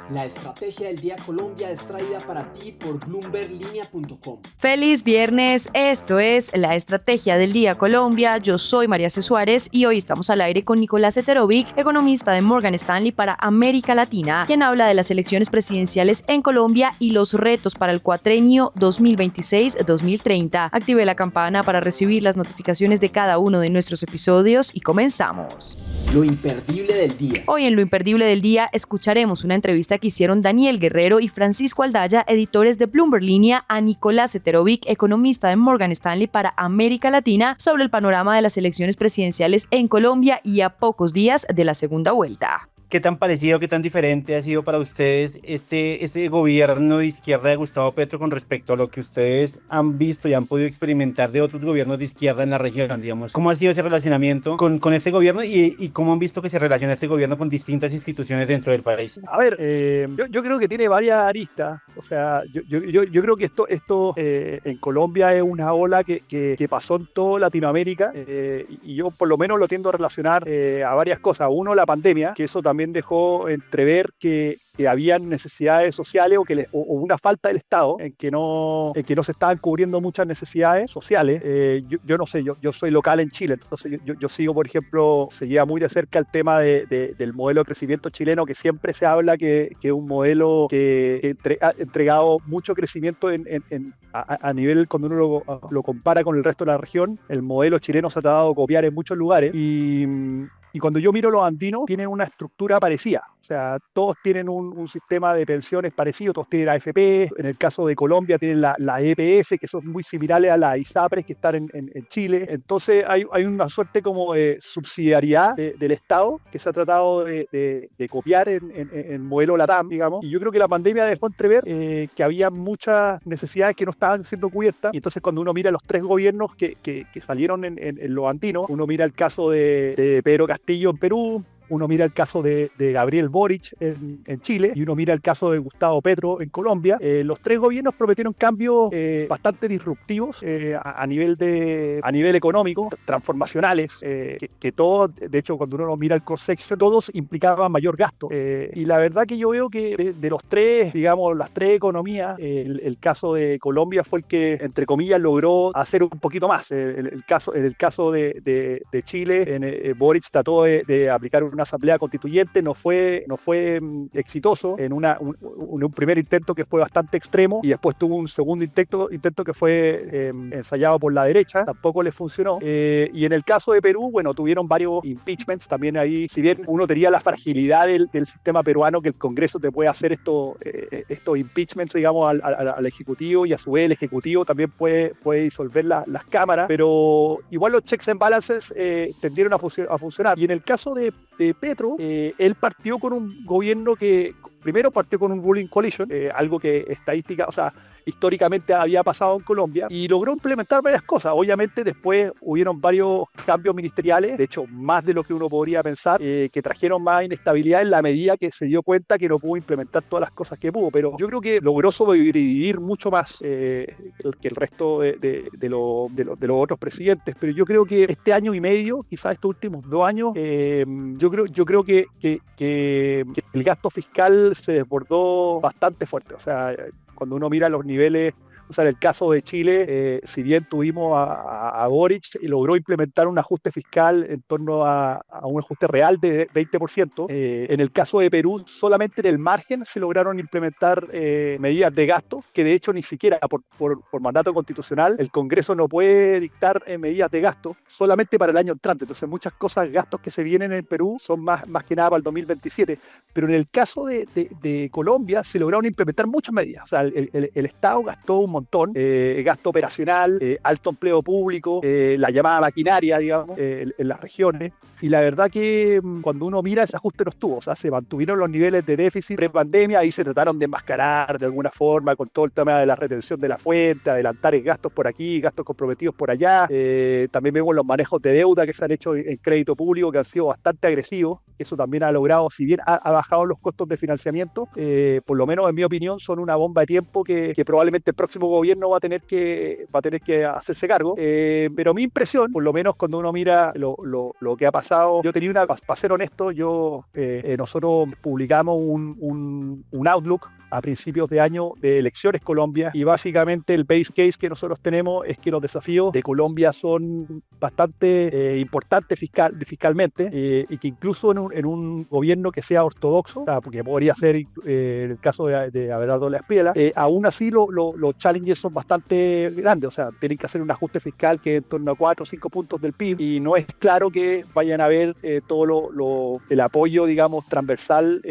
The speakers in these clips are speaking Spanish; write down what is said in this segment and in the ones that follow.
La estrategia del día Colombia es traída para ti por bloomberlinia.com. Feliz viernes, esto es La Estrategia del Día Colombia. Yo soy María C. Suárez y hoy estamos al aire con Nicolás Eterovic, economista de Morgan Stanley para América Latina, quien habla de las elecciones presidenciales en Colombia y los retos para el cuatrenio 2026-2030. Active la campana para recibir las notificaciones de cada uno de nuestros episodios y comenzamos. Lo imperdible del día. Hoy en Lo Imperdible del Día escucharemos una entrevista que hicieron Daniel Guerrero y Francisco Aldaya, editores de Bloomberg Línea, a Nicolás Eterovic, economista de Morgan Stanley para América Latina, sobre el panorama de las elecciones presidenciales en Colombia y a pocos días de la segunda vuelta. ¿Qué tan parecido, qué tan diferente ha sido para ustedes este gobierno de izquierda de Gustavo Petro con respecto a lo que ustedes han visto y han podido experimentar de otros gobiernos de izquierda en la región, digamos? ¿Cómo ha sido ese relacionamiento con este gobierno y cómo han visto que se relaciona este gobierno con distintas instituciones dentro del país? A ver, yo creo que tiene varias aristas. O sea, yo creo que esto en Colombia es una ola que pasó en toda Latinoamérica, y yo por lo menos lo tiendo a relacionar a varias cosas. Uno, la pandemia, que eso también dejó entrever que habían necesidades sociales o una falta del Estado en que no se estaban cubriendo muchas necesidades sociales. Yo no sé, yo soy local en Chile, entonces yo sigo, por ejemplo, se lleva muy de cerca el tema del modelo de crecimiento chileno, que siempre se habla que es un modelo que ha entregado mucho crecimiento a nivel, cuando uno lo compara con el resto de la región. El modelo chileno se ha tratado de copiar en muchos lugares y cuando yo miro los andinos, tienen una estructura parecida. O sea, todos tienen un sistema de pensiones parecido, todos tienen AFP. En el caso de Colombia tienen la EPS, que son muy similares a las ISAPRES que están en Chile. Entonces hay una suerte como de subsidiariedad del Estado que se ha tratado de copiar en modelo LATAM, digamos. Y yo creo que la pandemia dejó entrever que había muchas necesidades que no estaban siendo cubiertas. Y entonces cuando uno mira los tres gobiernos que salieron en los andinos, uno mira el caso de Pedro Castillo en Perú, uno mira el caso de Gabriel Boric en Chile y uno mira el caso de Gustavo Petro en Colombia. Los tres gobiernos prometieron cambios bastante disruptivos a nivel económico, transformacionales, que todos, de hecho, cuando uno mira el cross-section, todos implicaban mayor gasto. Y la verdad que yo veo que de los tres, digamos, las tres economías, el caso de Colombia fue el que, entre comillas, logró hacer un poquito más. En el caso de Chile, Boric trató de aplicar una asamblea constituyente, no fue exitoso en un primer intento que fue bastante extremo, y después tuvo un segundo intento que fue ensayado por la derecha, tampoco les funcionó. Y en el caso de Perú, bueno, tuvieron varios impeachments también ahí. Si bien uno tenía la fragilidad del sistema peruano, que el Congreso te puede hacer estos impeachments, digamos, al Ejecutivo, y a su vez el Ejecutivo también puede disolver las cámaras, pero igual los checks and balances tendieron a funcionar. Y en el caso de Petro, él partió con un gobierno que primero partió con un ruling coalition, algo que históricamente había pasado en Colombia, y logró implementar varias cosas. Obviamente después hubieron varios cambios ministeriales, de hecho más de lo que uno podría pensar, que trajeron más inestabilidad en la medida que se dio cuenta que no pudo implementar todas las cosas que pudo, pero yo creo que logró sobrevivir mucho más que el resto de los otros presidentes. Pero yo creo que este año y medio, quizás estos últimos 2 años, yo creo que el gasto fiscal se desbordó bastante fuerte. O sea, cuando uno mira los niveles, o sea, en el caso de Chile, si bien tuvimos a Boric y logró implementar un ajuste fiscal en torno a un ajuste real de 20%, en el caso de Perú, solamente en el margen se lograron implementar medidas de gasto, que de hecho ni siquiera por mandato constitucional el Congreso no puede dictar medidas de gasto solamente para el año entrante. Entonces muchas cosas, gastos que se vienen en Perú son más que nada para el 2027. Pero en el caso de Colombia se lograron implementar muchas medidas. O sea, el Estado gastó un montón, gasto operacional, alto empleo público, la llamada maquinaria, digamos, en las regiones. Y la verdad que cuando uno mira, ese ajuste no estuvo. O sea, se mantuvieron los niveles de déficit pre-pandemia, ahí se trataron de enmascarar de alguna forma con todo el tema de la retención de la fuente, adelantar gastos por aquí, gastos comprometidos por allá. También vemos los manejos de deuda que se han hecho en crédito público, que han sido bastante agresivos. Eso también ha logrado, si bien ha bajado los costos de financiamiento, por lo menos en mi opinión son una bomba de tiempo que probablemente el próximo próximo gobierno va a tener que hacerse cargo. Pero mi impresión, por lo menos cuando uno mira lo que ha pasado, yo tenía para ser honesto, nosotros publicamos un outlook a principios de año de elecciones Colombia, y básicamente el base case que nosotros tenemos es que los desafíos de Colombia son bastante importantes fiscalmente, y que incluso en un gobierno que sea ortodoxo, o sea, porque podría ser el caso de Abelardo Espriella, aún así los challenges son bastante grandes, o sea, tienen que hacer un ajuste fiscal que es en torno a 4 o 5 puntos del PIB, y no es claro que vayan a haber todo el apoyo, digamos, transversal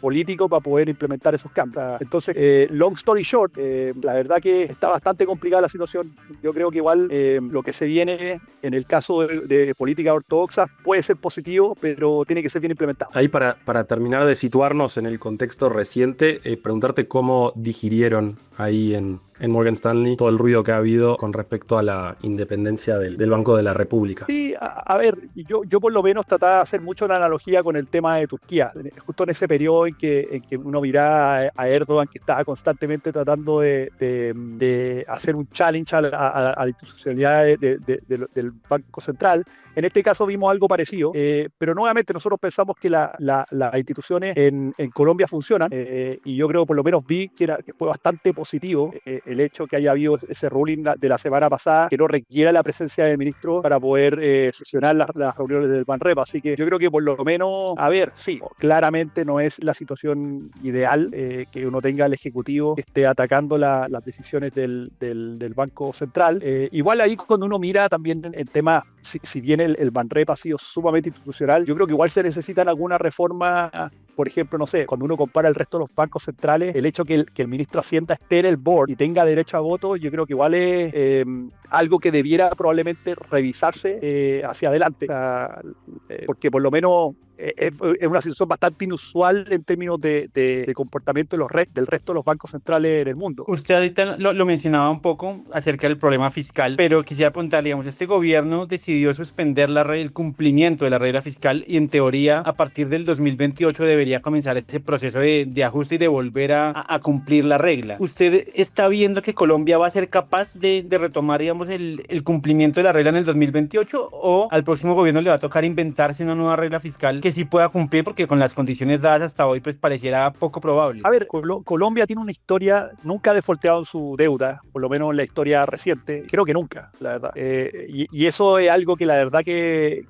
político para poder implementar esos cambios. Entonces, long story short, la verdad que está bastante complicada la situación. Yo creo que igual lo que se viene en el caso de política ortodoxa puede ser positivo, pero tiene que ser bien implementado. Ahí para terminar de situarnos en el contexto reciente, preguntarte cómo digirieron ahí en Morgan Stanley todo el ruido que ha habido con respecto a la independencia del Banco de la República. Sí, a ver, yo por lo menos trataba de hacer mucho la analogía con el tema de Turquía, justo en ese periodo en que uno miraba a Erdogan, que estaba constantemente tratando de hacer un challenge a la institucionalidad del Banco Central. En este caso vimos algo parecido, pero nuevamente nosotros pensamos que las instituciones en Colombia funcionan, y yo creo por lo menos vi que fue bastante positivo el hecho que haya habido ese ruling de la semana pasada que no requiera la presencia del ministro para poder sesionar las reuniones del Banrep. Así que yo creo que por lo menos, a ver, sí, claramente no es la situación ideal que uno tenga el Ejecutivo que esté atacando las decisiones del Banco Central. Igual ahí cuando uno mira también en temas, si bien el Banrep ha sido sumamente institucional, yo creo que igual se necesitan alguna reforma. Por ejemplo, no sé, cuando uno compara el resto de los bancos centrales, el hecho que el ministro de Hacienda esté en el board y tenga derecho a voto, yo creo que igual es algo que debiera probablemente revisarse hacia adelante. O sea, porque por lo menos es una situación bastante inusual en términos de comportamiento del resto de los bancos centrales en el mundo. Usted ahorita lo mencionaba un poco acerca del problema fiscal, pero quisiera preguntarle, digamos, este gobierno decidió suspender el cumplimiento de la regla fiscal y en teoría a partir del 2028 debería comenzar este proceso de ajuste y de volver a cumplir la regla. ¿Usted está viendo que Colombia va a ser capaz de retomar, digamos, el cumplimiento de la regla en el 2028 o al próximo gobierno le va a tocar inventarse una nueva regla fiscal que sí pueda cumplir, porque con las condiciones dadas hasta hoy pues pareciera poco probable? A ver, Colombia tiene una historia, nunca ha defaulteado en su deuda, por lo menos en la historia reciente, creo que nunca, la verdad. Y eso es algo que la verdad que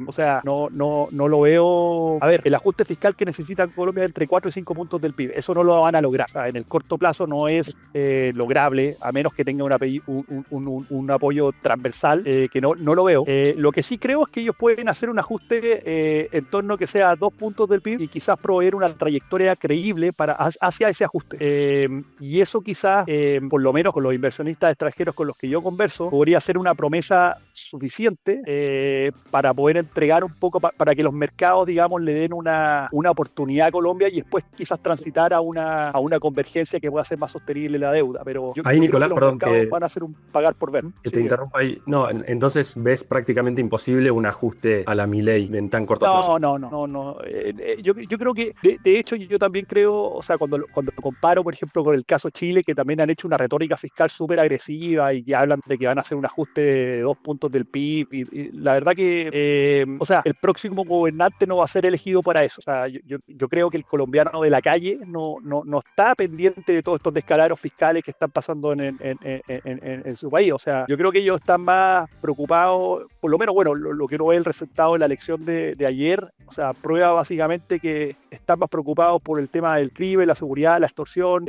o sea, no lo veo. A ver, el ajuste fiscal que necesita Colombia es entre 4 y 5 puntos del PIB. Eso no lo van a lograr. O sea, en el corto plazo no es lograble, a menos que tenga un apoyo transversal, que no lo veo. Lo que sí creo es que ellos pueden hacer un ajuste en torno que sea 2 puntos del PIB y quizás proveer una trayectoria creíble hacia ese ajuste. Y eso quizás, por lo menos con los inversionistas extranjeros con los que yo converso, podría ser una promesa suficiente para poder entregar un poco, para que los mercados, digamos, le den una oportunidad a Colombia y después quizás transitar a una convergencia que pueda ser más sostenible la deuda. Pero yo ahí, Nicolás, creo que los perdón, mercados van a hacer un pagar por ver. Que te interrumpa ahí. No, entonces ves prácticamente imposible un ajuste a la Milei en tan corto plazo. No. Yo creo que, de hecho, yo también creo, o sea, cuando comparo, por ejemplo, con el caso Chile, que también han hecho una retórica fiscal súper agresiva y que hablan de que van a hacer un ajuste de 2 puntos del PIB, y la verdad que, o sea, el próximo gobernante no va a ser elegido para eso. O sea, yo creo que el colombiano de la calle no está pendiente de todos estos descalabros fiscales que están pasando en su país. O sea, yo creo que ellos están más preocupados, por lo menos, bueno, lo que uno ve el resultado de la elección de ayer, o sea, prueba básicamente que están más preocupados por el tema del crimen, la seguridad, la extorsión.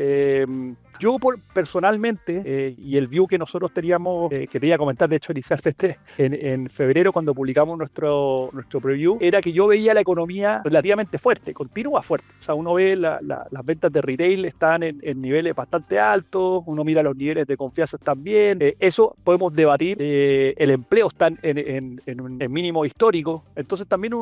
Yo personalmente, y el view que nosotros teníamos, que te iba a comentar, de hecho, inicialmente en febrero cuando publicamos nuestro preview, era que yo veía la economía relativamente fuerte, continúa fuerte. O sea, uno ve las ventas de retail están en niveles bastante altos, uno mira los niveles de confianza también. Eso podemos debatir. El empleo está en mínimo histórico, entonces también,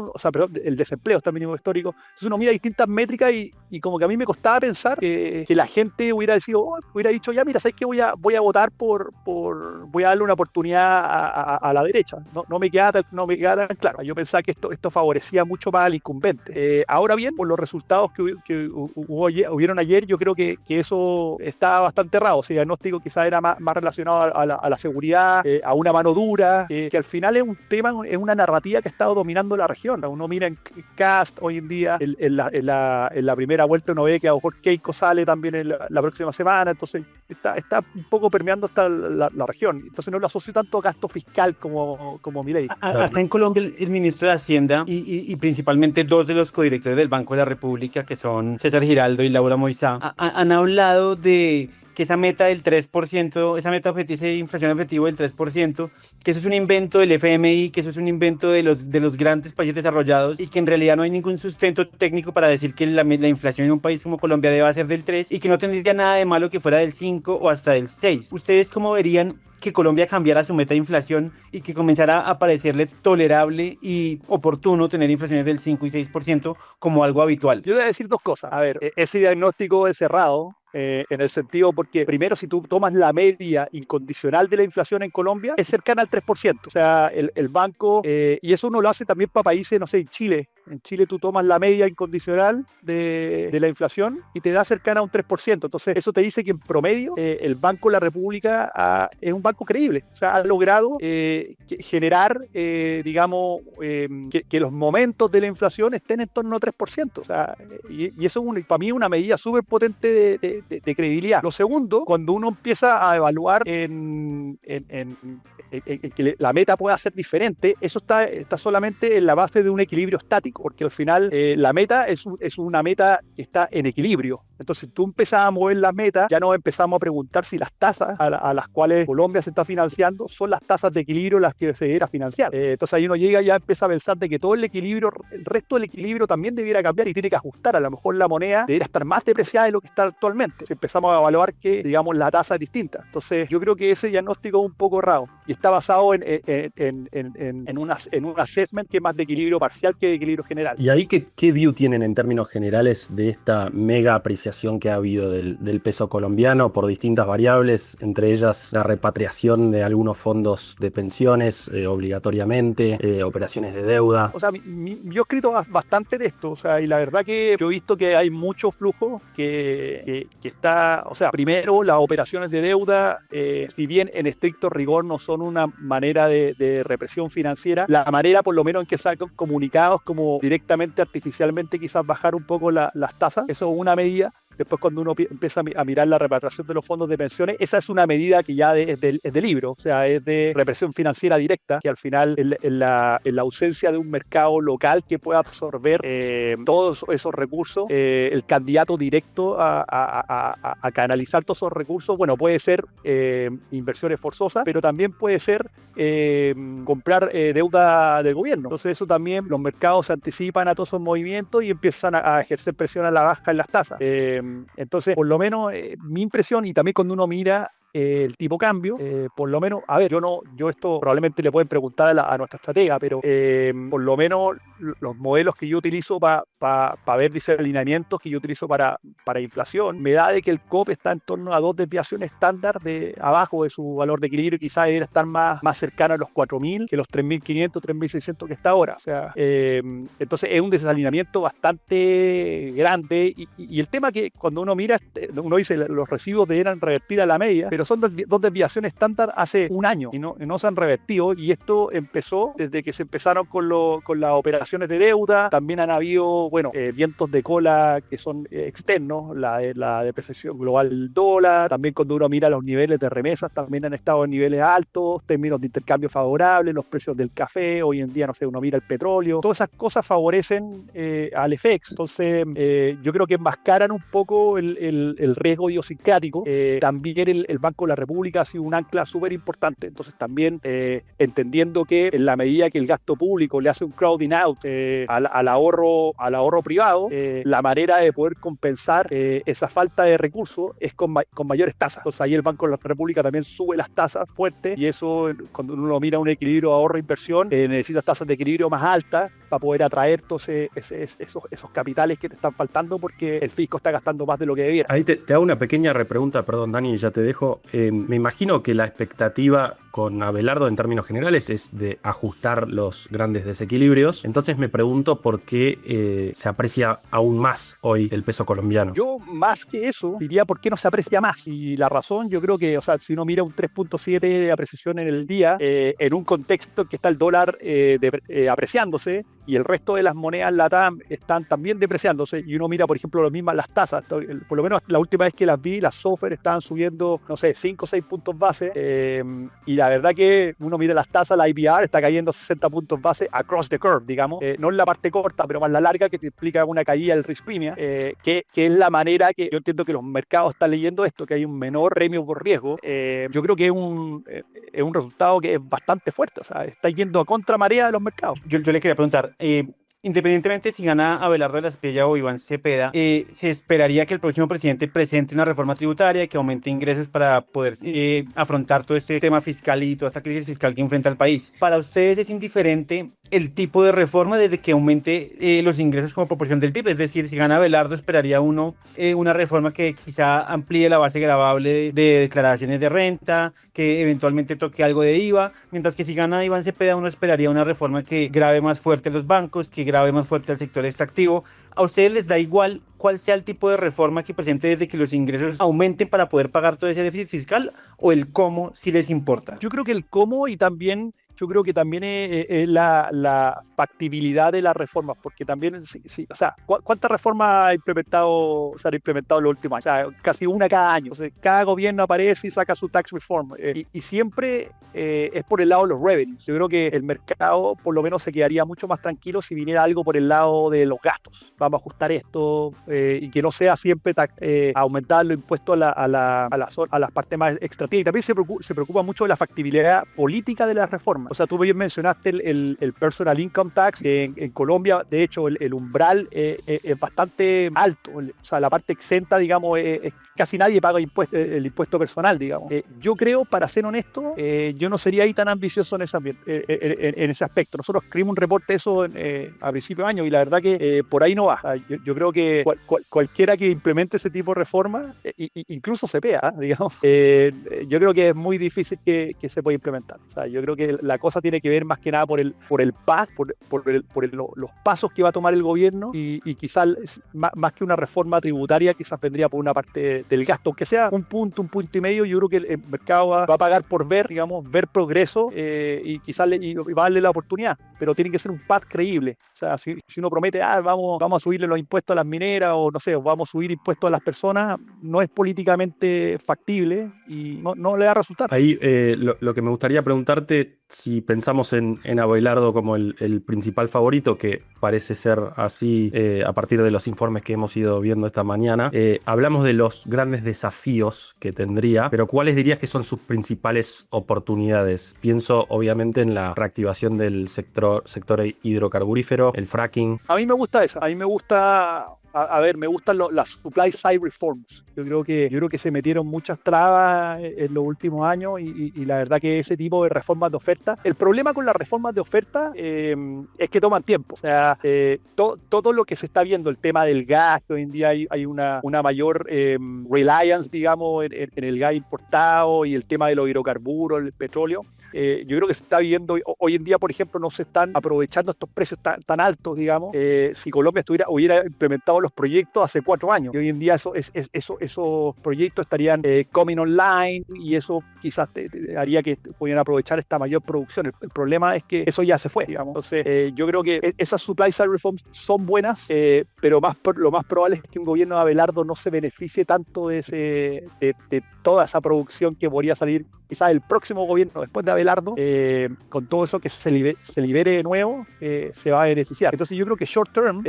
el desempleo está en mínimo histórico. Entonces uno mira distintas métricas y y como que a mí me costaba pensar que la gente hubiera dicho, ya mira, ¿sabes qué? Voy a votar voy a darle una oportunidad a la derecha. No me queda tan claro. Yo pensaba que esto favorecía mucho más al incumbente. Ahora bien, por los resultados que hubieron ayer, yo creo que eso está bastante errado. O sea, el diagnóstico quizás era más relacionado a la seguridad, a una mano dura, que al final es un tema, es una narrativa que ha estado dominando la región. Uno mira en Cast hoy en día, en la primera vuelta uno ve que a lo mejor Keiko sale también en la próxima semana, entonces está un poco permeando hasta la región. Entonces no lo asocio tanto a gasto fiscal como Milei. Acá en Colombia el ministro de Hacienda y principalmente dos de los codirectores del Banco de la República, que son César Giraldo y Laura Moisá, han hablado de que esa meta del 3%, esa meta de inflación objetivo del 3%, que eso es un invento del FMI, que eso es un invento de los grandes países desarrollados y que en realidad no hay ningún sustento técnico para decir que la inflación en un país como Colombia deba ser del 3 y que no tendría nada de malo que fuera del 5 o hasta del 6. ¿Ustedes cómo verían que Colombia cambiara su meta de inflación y que comenzara a parecerle tolerable y oportuno tener inflaciones del 5 y 6% como algo habitual? Yo voy a decir dos cosas. A ver, ese diagnóstico es cerrado. En el sentido porque primero si tú tomas la media incondicional de la inflación en Colombia es cercana al 3%, o sea el banco y eso uno lo hace también para países, no sé, en Chile tú tomas la media incondicional de la inflación y te da cercana a un 3%, entonces eso te dice que en promedio el Banco de la República es un banco creíble, o sea ha logrado generar digamos que los momentos de la inflación estén en torno a 3%, o sea y eso para mí es una medida súper potente de credibilidad. Lo segundo, cuando uno empieza a evaluar en que la meta pueda ser diferente, eso está solamente en la base de un equilibrio estático, porque al final la meta es una meta que está en equilibrio. Entonces tú empiezas a mover las metas, ya nos empezamos a preguntar si las tasas a las cuales Colombia se está financiando son las tasas de equilibrio las que se debiera financiar. Entonces ahí uno llega y ya empieza a pensar de que todo el resto del equilibrio también debiera cambiar y tiene que ajustar. A lo mejor la moneda debería estar más depreciada de lo que está actualmente. Si empezamos a evaluar que, digamos, la tasa es distinta. Entonces yo creo que ese diagnóstico es un poco errado y está basado en un assessment que es más de equilibrio parcial que de equilibrio general. ¿Y ahí qué view tienen en términos generales de esta mega apreciación que ha habido del peso colombiano por distintas variables, entre ellas la repatriación de algunos fondos de pensiones obligatoriamente, operaciones de deuda? O sea, yo he escrito bastante de esto, o sea, y la verdad que yo he visto que hay mucho flujo que está, o sea, primero las operaciones de deuda, si bien en estricto rigor no son una manera de represión financiera, la manera por lo menos en que sacan comunicados como directamente, artificialmente quizás bajar un poco las tasas, eso es una medida. Después cuando uno empieza a mirar la repatriación de los fondos de pensiones, esa es una medida que ya es de libro, o sea, es de represión financiera directa, que al final en la ausencia de un mercado local que pueda absorber todos esos recursos, el candidato directo a canalizar todos esos recursos, bueno, puede ser inversiones forzosas, pero también puede ser comprar deuda del gobierno. Entonces eso también, los mercados se anticipan a todos esos movimientos y empiezan a ejercer presión a la baja en las tasas. Entonces, por lo menos mi impresión, y también cuando uno mira el tipo cambio, por lo menos, a ver, yo esto probablemente le pueden preguntar a nuestra estratega, pero por lo menos los modelos que yo utilizo para ver desalineamientos que yo utilizo para inflación, me da de que el COP está en torno a 2 desviaciones estándar abajo de su valor de equilibrio, quizás debería estar más cercano a los 4.000 que los 3.500, 3.600 que está ahora. O sea, entonces es un desalineamiento bastante grande y el tema que cuando uno mira, uno dice los residuos deberían revertir a la media, pero son 2 desviaciones estándar hace un año y no se han revertido, y esto empezó desde que se empezaron con las operaciones de deuda. También han habido, bueno, vientos de cola que son externos, la depreciación global del dólar, también cuando uno mira los niveles de remesas también han estado en niveles altos, términos de intercambio favorables, los precios del café, hoy en día, no sé, uno mira el petróleo, todas esas cosas favorecen al FX. Entonces yo creo que enmascaran un poco el riesgo idiosincrático. También el Banco de la República ha sido un ancla súper importante, entonces también entendiendo que en la medida que el gasto público le hace un crowding out al ahorro privado, la manera de poder compensar esa falta de recursos es con mayores tasas. Entonces ahí el Banco de la República también sube las tasas fuertes, y eso cuando uno mira un equilibrio ahorro-inversión necesita tasas de equilibrio más altas, para poder atraer todos esos capitales que te están faltando porque el fisco está gastando más de lo que debiera. Ahí te hago una pequeña repregunta, perdón Dani, y ya te dejo. Me imagino que la expectativa con Abelardo en términos generales es de ajustar los grandes desequilibrios. Entonces me pregunto por qué se aprecia aún más hoy el peso colombiano. Yo más que eso diría por qué no se aprecia más. Y la razón yo creo que, o sea, si uno mira un 3.7 de apreciación en el día, en un contexto que está el dólar apreciándose y el resto de las monedas LATAM están también depreciándose, y uno mira, por ejemplo, lo mismo las tasas, por lo menos la última vez que las vi, las SOFR estaban subiendo, no sé, 5 o 6 puntos base, y la verdad que uno mira las tasas, la IPR está cayendo 60 puntos base across the curve, digamos, no en la parte corta, pero más la larga, que te explica una caída del risk premium, que es la manera que yo entiendo que los mercados están leyendo esto, que hay un menor premio por riesgo. Yo creo que es un resultado que es bastante fuerte, o sea, está yendo a contramarea de los mercados. Yo le quería preguntar, independientemente si gana Abelardo de la Espriella o Iván Cepeda, se esperaría que el próximo presidente presente una reforma tributaria que aumente ingresos para poder afrontar todo este tema fiscal y toda esta crisis fiscal que enfrenta el país. ¿Para ustedes es indiferente el tipo de reforma desde que aumente los ingresos como proporción del PIB? Es decir, si gana Abelardo, esperaría uno una reforma que quizá amplíe la base gravable de declaraciones de renta, que eventualmente toque algo de IVA, mientras que si gana Iván Cepeda, uno esperaría una reforma que grave más fuerte a los bancos, que grave más fuerte al sector extractivo. ¿A ustedes les da igual cuál sea el tipo de reforma que presente desde que los ingresos aumenten para poder pagar todo ese déficit fiscal, o el cómo si les importa? Yo creo que el cómo, y también yo creo que también es la factibilidad de las reformas, porque también, o sea, ¿cuántas reformas se han implementado en los últimos años? O sea, casi una cada año. O sea, cada gobierno aparece y saca su tax reform, y siempre es por el lado de los revenues. Yo creo que el mercado por lo menos se quedaría mucho más tranquilo si viniera algo por el lado de los gastos. Vamos a ajustar esto, y que no sea siempre aumentar los impuestos a las partes más extractivas. Y también se preocupa mucho de la factibilidad política de las reformas. O sea, tú bien mencionaste el personal income tax, que en Colombia, de hecho, el umbral es bastante alto. O sea, la parte exenta, digamos, casi nadie paga el impuesto personal, digamos. Yo creo, para ser honesto, yo no sería ahí tan ambicioso en ese aspecto. Nosotros escribimos un reporte de eso a principio de año, y la verdad que por ahí no va. O sea, yo creo que cualquiera que implemente ese tipo de reforma, incluso CPEA, digamos, yo creo que es muy difícil que se pueda implementar. O sea, yo creo que la cosa tiene que ver más que nada por el path, los pasos que va a tomar el gobierno, y quizás más que una reforma tributaria, quizás vendría por una parte del gasto, aunque sea un punto y medio. Yo creo que el mercado va a pagar por ver progreso, y quizás va a darle la oportunidad, pero tiene que ser un path creíble. O sea, si uno promete, vamos a subirle los impuestos a las mineras, o no sé, vamos a subir impuestos a las personas, no es políticamente factible y no le va a resultar. Ahí lo que me gustaría preguntarte, si pensamos en Abelardo como el principal favorito, que parece ser así a partir de los informes que hemos ido viendo esta mañana, hablamos de los grandes desafíos que tendría, pero ¿cuáles dirías que son sus principales oportunidades? Pienso obviamente en la reactivación del sector hidrocarburífero, el fracking. A mí me gusta eso, a mí me gusta... me gustan las supply side reforms. Yo creo que se metieron muchas trabas en los últimos años, y la verdad que ese tipo de reformas de oferta, el problema con las reformas de oferta es que toman tiempo. O sea, todo lo que se está viendo, el tema del gas, que hoy en día hay una mayor reliance, digamos, en el gas importado, y el tema de los hidrocarburos, el petróleo. Yo creo que se está viendo hoy en día, por ejemplo, no se están aprovechando estos precios tan altos, digamos. Si Colombia hubiera implementado los proyectos hace 4 años, y hoy en día esos proyectos estarían coming online, y eso quizás haría que pudieran aprovechar esta mayor producción. El problema es que eso ya se fue, digamos. Entonces, yo creo que esas supply side reforms son buenas, pero lo más probable es que un gobierno de Abelardo no se beneficie tanto de toda esa producción que podría salir quizás el próximo gobierno después de Abelardo. Con todo eso que se libere de nuevo, se va a beneficiar. Entonces yo creo que short term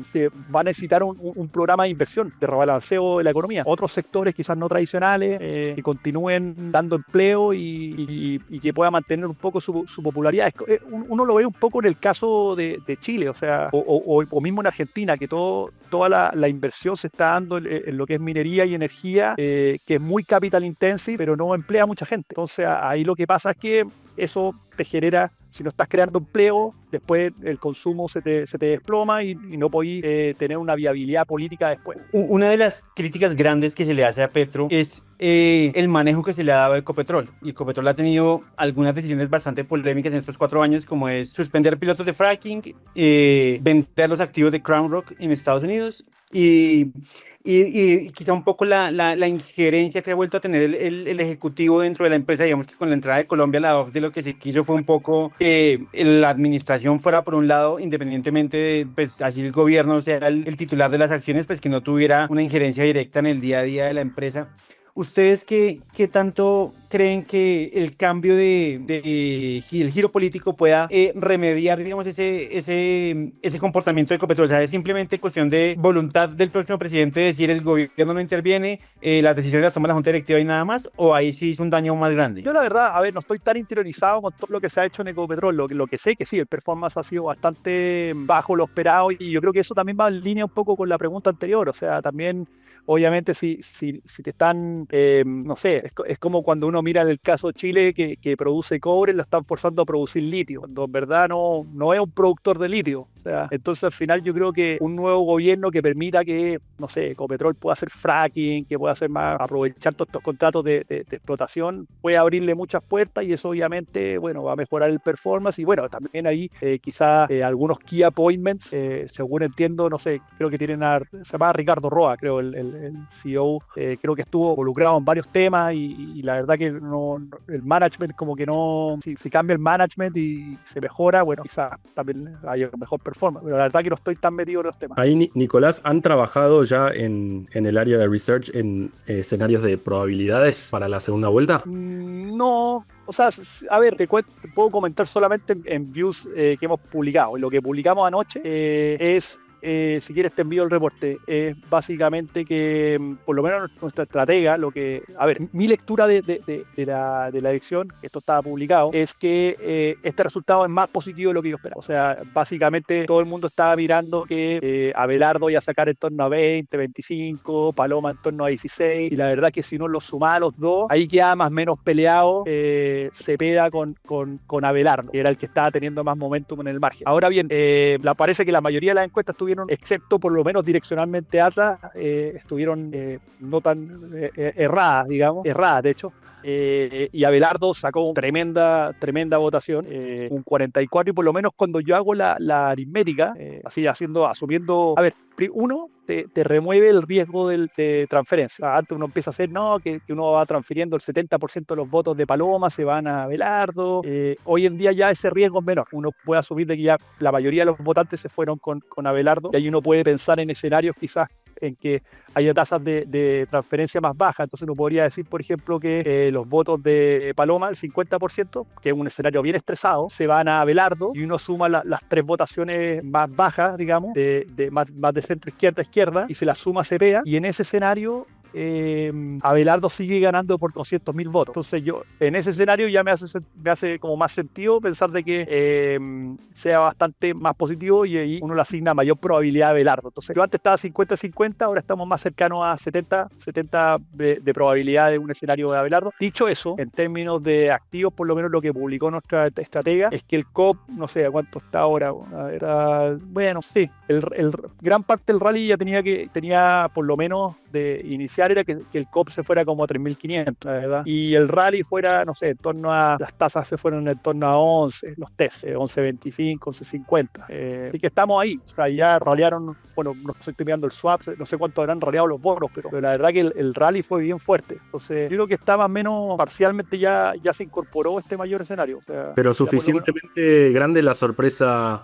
se va a necesitar un programa de inversión, de rebalanceo de la economía. Otros sectores quizás no tradicionales, que continúen dando empleo, y que pueda mantener un poco su popularidad. Uno lo ve un poco en el caso de Chile, o sea, o mismo en Argentina, que toda la inversión se está dando en lo que es minería y energía, que es muy capital intensive, pero no emplea a mucha gente. Entonces ahí lo que pasa es que eso te genera si no estás creando empleo, después el consumo se te desploma y no podís tener una viabilidad política después. Una de las críticas grandes que se le hace a Petro es el manejo que se le ha dado a Ecopetrol. Y Ecopetrol ha tenido algunas decisiones bastante polémicas en estos 4 años, como es suspender pilotos de fracking, vender los activos de Crown Rock en Estados Unidos y quizá un poco la injerencia que ha vuelto a tener el Ejecutivo dentro de la empresa. Digamos que con la entrada de Colombia, la OPS de lo que se quiso fue un poco que la administración fuera por un lado, independientemente de, pues, así el gobierno sea el titular de las acciones, pues que no tuviera una injerencia directa en el día a día de la empresa. ¿Ustedes qué tanto creen que el cambio el giro político pueda remediar, digamos, ese comportamiento de Ecopetrol? O sea, es simplemente cuestión de voluntad del próximo presidente decir el gobierno no interviene, las decisiones las toma la Junta Directiva y nada más, o ahí sí es un daño más grande. Yo la verdad, a ver, no estoy tan interiorizado con todo lo que se ha hecho en Ecopetrol. Lo que sé que sí, el performance ha sido bastante bajo lo esperado y yo creo que eso también va en línea un poco con la pregunta anterior. O sea, también obviamente si te están, no sé, es como cuando uno mira en el caso de Chile que produce cobre, lo están forzando a producir litio, cuando en verdad no es un productor de litio. O sea, entonces al final yo creo que un nuevo gobierno que permita que, no sé, Ecopetrol pueda hacer fracking, que pueda hacer más, aprovechar todos estos contratos de explotación, puede abrirle muchas puertas y eso obviamente, bueno, va a mejorar el performance y bueno, también ahí quizá algunos key appointments, según entiendo, no sé, creo que tienen se llama Ricardo Roa, creo, el CEO, creo que estuvo involucrado en varios temas y la verdad que el management como que no, si cambia el management y se mejora, bueno, quizá también haya mejor performance, pero la verdad que no estoy tan metido en los temas. Ahí, Nicolás, ¿han trabajado ya en el área de research en escenarios de probabilidades para la segunda vuelta? No, o sea, a ver, te puedo comentar solamente en views que hemos publicado. Lo que publicamos anoche es, si quieres te envío el reporte, es básicamente que por lo menos nuestra estratega, mi lectura de la elección, esto estaba publicado, es que este resultado es más positivo de lo que yo esperaba. O sea, básicamente todo el mundo estaba mirando que Abelardo iba a sacar en torno a 20, 25, Paloma en torno a 16, y la verdad que si uno los sumaba a los dos, ahí queda más o menos peleado Cepeda con Abelardo, que era el que estaba teniendo más momentum en el margen. Ahora bien, parece que la mayoría de las encuestas estuvieron, excepto por lo menos direccionalmente atrás, estuvieron no tan erradas, de hecho. Y Abelardo sacó tremenda votación, un 44, y por lo menos cuando yo hago la aritmética, así asumiendo, a ver, uno, te remueve el riesgo de transferencia. Antes uno empieza a hacer, que uno va transfiriendo el 70% de los votos de Paloma, se van a Abelardo. Hoy en día ya ese riesgo es menor. Uno puede asumir de que ya la mayoría de los votantes se fueron con Abelardo, y ahí uno puede pensar en escenarios quizás en que haya tasas de transferencia más bajas. Entonces uno podría decir, por ejemplo, que los votos de Paloma, el 50%, que es un escenario bien estresado, se van a Abelardo, y uno suma las 3 votaciones más bajas, digamos, más de centro izquierda, y se las suma a Cepeda, y en ese escenario Abelardo sigue ganando por 200.000 votos. Entonces yo, en ese escenario ya me hace como más sentido pensar de que sea bastante más positivo, y ahí uno le asigna mayor probabilidad a Abelardo. Entonces yo antes estaba 50-50, ahora estamos más cercanos a 70 de probabilidad de un escenario de Abelardo. Dicho eso, en términos de activos, por lo menos lo que publicó nuestra estratega es que el COP, no sé a cuánto está ahora, bueno, sí, el gran parte del rally ya tenía por lo menos de iniciar era que el COP se fuera como a 3.500, ¿verdad? Y el rally fuera, no sé, en torno a, las tasas se fueron en torno a 11, los test, 11.25, 11.50. Así que estamos ahí, o sea, ya ralliaron, bueno, no estoy mirando el swap, no sé cuánto habrán ralliado los bonos, pero la verdad que el rally fue bien fuerte. Entonces, yo creo que está más o menos parcialmente ya se incorporó este mayor escenario. O sea, pero suficientemente grande la sorpresa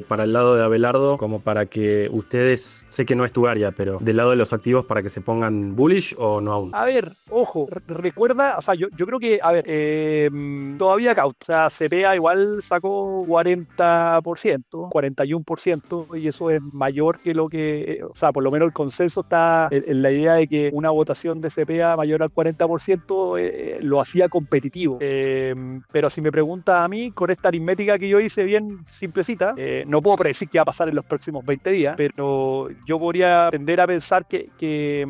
para el lado de Abelardo como para que ustedes, sé que no es tu área, pero del lado de los activos, para que se pongan bullish o no aún. A ver, ojo, recuerda, o sea, yo creo que, a ver, todavía cauto, o sea, CPA igual sacó 40%, 41%, y eso es mayor que lo que, o sea, por lo menos el consenso está en la idea de que una votación de CPA mayor al 40% lo hacía competitivo. Pero si me preguntas a mí, con esta aritmética que yo hice bien simplecita, No puedo predecir qué va a pasar en los próximos 20 días, pero yo podría tender a pensar que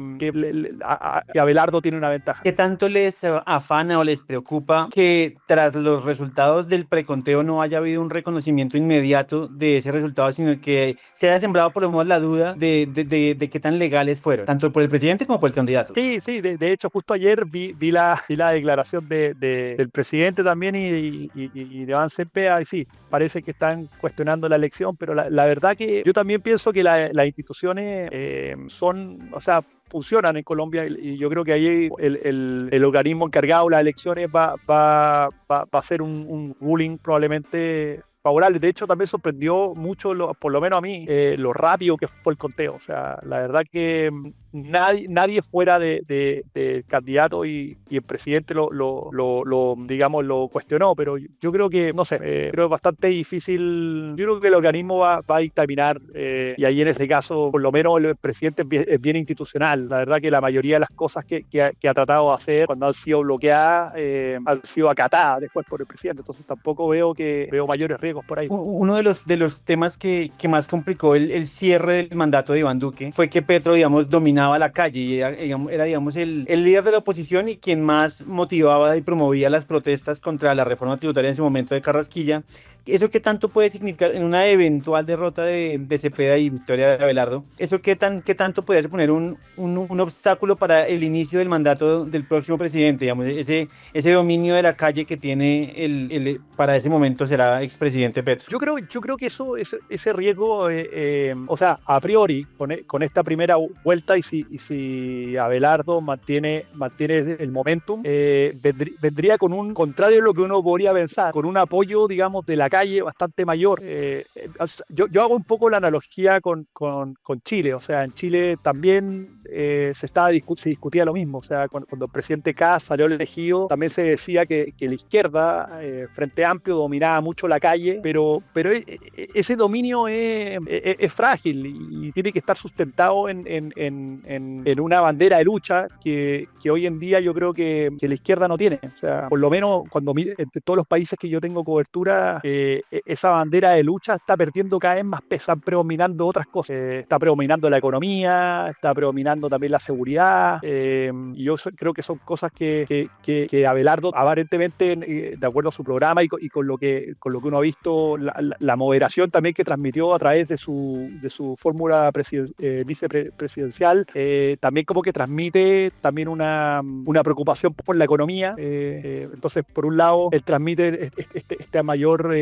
Abelardo tiene una ventaja. ¿Qué tanto les afana o les preocupa que tras los resultados del preconteo no haya habido un reconocimiento inmediato de ese resultado, sino que se haya sembrado por lo menos la duda de qué tan legales fueron, tanto por el presidente como por el candidato? Sí, de hecho justo ayer vi la declaración del presidente también y de Iván Cepeda, y sí, parece que están cuestionando la elección, pero la verdad que yo también pienso que las instituciones funcionan en Colombia, y yo creo que ahí el organismo encargado de las elecciones va a hacer un ruling probablemente favorable. De hecho, también sorprendió mucho, por lo menos a mí, lo rápido que fue el conteo. O sea, la verdad que nadie fuera del candidato y el presidente digamos, lo cuestionó, pero yo creo que, no sé, creo que es bastante difícil. Yo creo que el organismo va a dictaminar, y ahí en este caso, por lo menos el presidente es bien institucional. La verdad que la mayoría de las cosas que ha tratado de hacer cuando han sido bloqueadas han sido acatadas después por el presidente, entonces tampoco veo mayores riesgos por ahí. Uno de los temas que más complicó el cierre del mandato de Iván Duque fue que Petro, digamos, dominaba la calle y era digamos, el líder de la oposición y quien más motivaba y promovía las protestas contra la reforma tributaria en su momento de Carrasquilla. ¿Eso qué tanto puede significar en una eventual derrota de Cepeda y victoria de Abelardo? ¿Eso qué tanto puede suponer un obstáculo para el inicio del mandato del próximo presidente? Digamos, ese dominio de la calle que tiene para ese momento será expresidente Petro. Yo creo que ese riesgo, o sea, a priori, con esta primera vuelta, y si Abelardo mantiene el momentum, vendría con un contrario de lo que uno podría pensar, con un apoyo, digamos, de la calle bastante mayor. Yo hago un poco la analogía con Chile. O sea, en Chile también se discutía lo mismo. O sea, cuando el presidente Kast salió elegido, también se decía que la izquierda, Frente Amplio, dominaba mucho la calle, pero ese dominio es frágil y tiene que estar sustentado en una bandera de lucha que hoy en día yo creo que la izquierda no tiene. O sea, por lo menos cuando entre todos los países que yo tengo cobertura, esa bandera de lucha está perdiendo cada vez más peso, están predominando otras cosas, está predominando la economía, está predominando también la seguridad, y yo creo que son cosas que Abelardo aparentemente, de acuerdo a su programa y con lo que uno ha visto, la moderación también que transmitió a través de su fórmula vicepresidencial, también como que transmite también una preocupación por la economía. Entonces, por un lado, él transmite esta mayor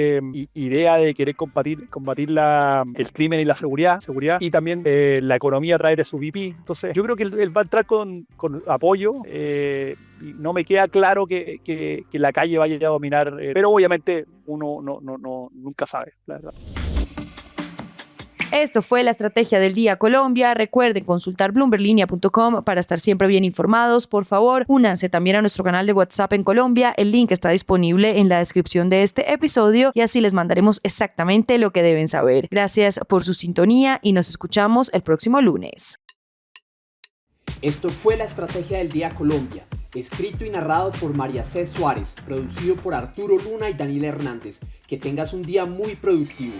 idea de querer combatir el crimen y la seguridad, y también la economía a través de su VP. Entonces, yo creo que él va a entrar con apoyo, y no me queda claro que la calle vaya a dominar, pero obviamente uno nunca sabe, la verdad. Esto fue la Estrategia del Día Colombia. Recuerden consultar bloomberlinia.com para estar siempre bien informados. Por favor, únanse también a nuestro canal de WhatsApp en Colombia. El link está disponible en la descripción de este episodio y así les mandaremos exactamente lo que deben saber. Gracias por su sintonía y nos escuchamos el próximo lunes. Esto fue la Estrategia del Día Colombia, escrito y narrado por María C. Suárez, producido por Arturo Luna y Daniel Hernández. Que tengas un día muy productivo.